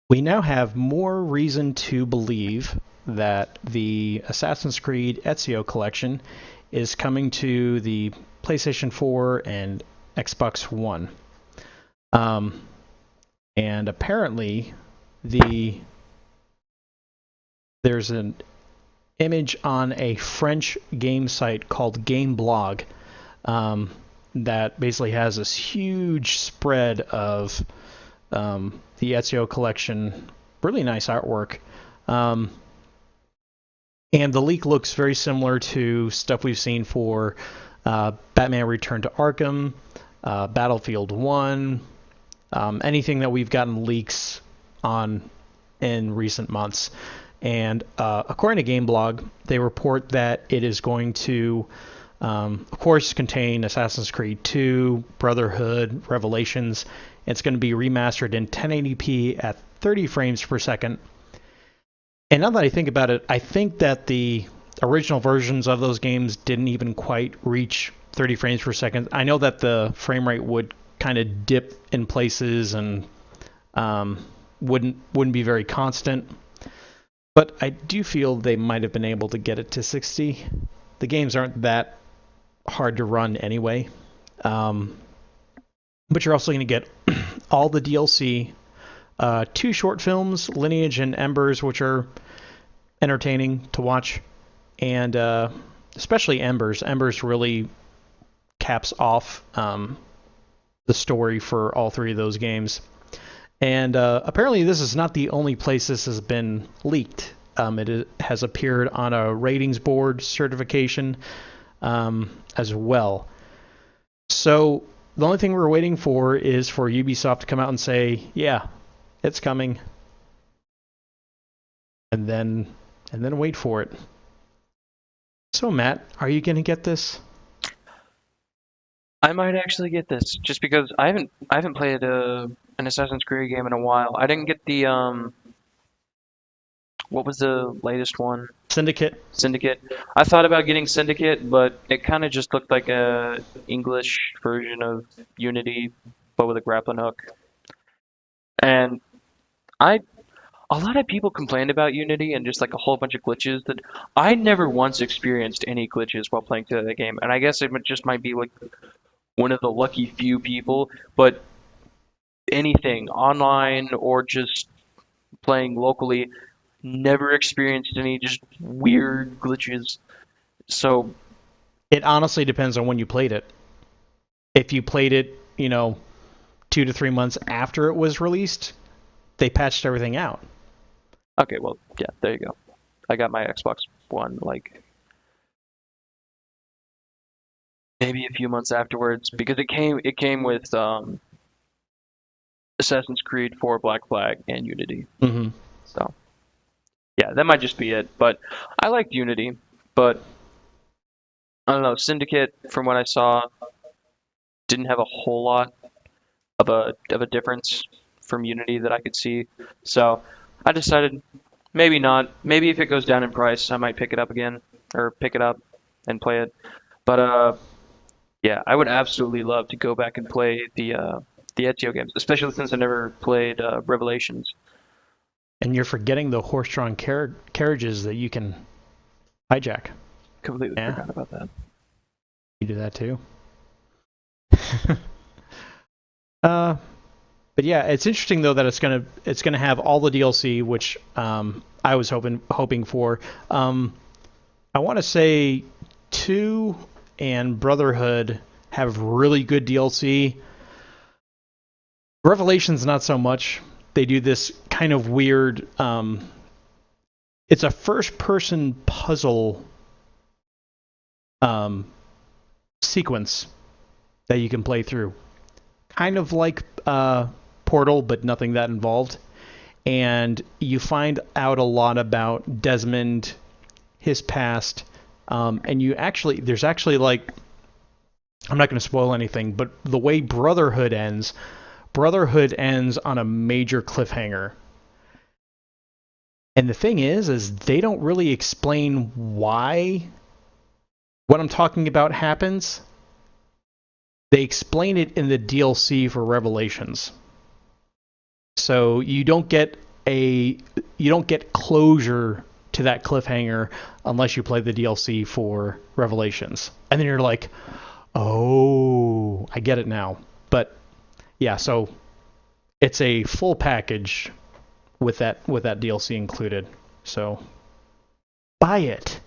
We now have more reason to believe that the Assassin's Creed Ezio collection is coming to the PlayStation 4 and Xbox One. Um, and apparently, the there's an image on a French game site called Game Blog um, that basically has this huge spread of the Ezio collection. Really nice artwork. Um, and the leak looks very similar to stuff we've seen for Batman Return to Arkham, Battlefield 1, anything that we've gotten leaks on in recent months. And according to Gameblog, they report that it is going to, of course, contain Assassin's Creed 2, Brotherhood, Revelations. It's going to be remastered in 1080p at 30 frames per second. And now that I think about it, I think that the original versions of those games didn't even quite reach 30 frames per second. I know that the frame rate would kind of dip in places and wouldn't be very constant. But I do feel they might have been able to get it to 60. The games aren't that hard to run anyway. But you're also going to get all the DLC, 2 short films, Lineage and Embers, which are entertaining to watch, and especially Embers. Embers really caps off the story for all 3 of those games. And apparently this is not the only place this has been leaked. It has appeared on a ratings board certification as well. So the only thing we're waiting for is for Ubisoft to come out and say, yeah, it's coming. And then wait for it. So Matt, are you going to get this? I might actually get this just because I haven't played an Assassin's Creed game in a while. I didn't get the what was the latest one? Syndicate? Syndicate. I thought about getting Syndicate, but it kind of just looked like a English version of Unity, but with a grappling hook. And I a lot of people complained about Unity and just like a whole bunch of glitches that I never once experienced any glitches while playing through the game. And I guess just might be like one of the lucky few people, but anything online or just playing locally, never experienced any just weird glitches. So, It honestly depends on when you played it. If you played it, 2 to 3 months after it was released, they patched everything out. okay, well, yeah, there you go. I got my Xbox One like maybe a few months afterwards because it came with Assassin's Creed 4 Black Flag and Unity. Mm-hmm. So, yeah, that might just be it. But I liked Unity, but I don't know, Syndicate from what I saw didn't have a whole lot of a difference from Unity that I could see. So I decided maybe not. Maybe if it goes down in price, I might pick it up again or pick it up and play it. But yeah, I would absolutely love to go back and play the Ezio games, especially since I never played Revelations. And you're forgetting the horse-drawn carriages that you can hijack. Completely Yeah, forgot about that. you do that too. uh, but yeah, it's interesting though that it's gonna have all the DLC, which I was hoping for. I want to say 2 and Brotherhood have really good DLC. Revelations not so much. They do this kind of weird. It's a first-person puzzle um, sequence that you can play through, kind of like Portal, but nothing that involved. And you find out a lot about Desmond, his past, and there's actually like, I'm not going to spoil anything, but the way Brotherhood ends on a major cliffhanger. And the thing is they don't really explain why what I'm talking about happens. They explain it in the DLC for Revelations. So you don't get a you don't get closure to that cliffhanger unless you play the DLC for Revelations. And then you're like, "Oh, I get it now." But yeah, so it's a full package with that DLC included. So buy it.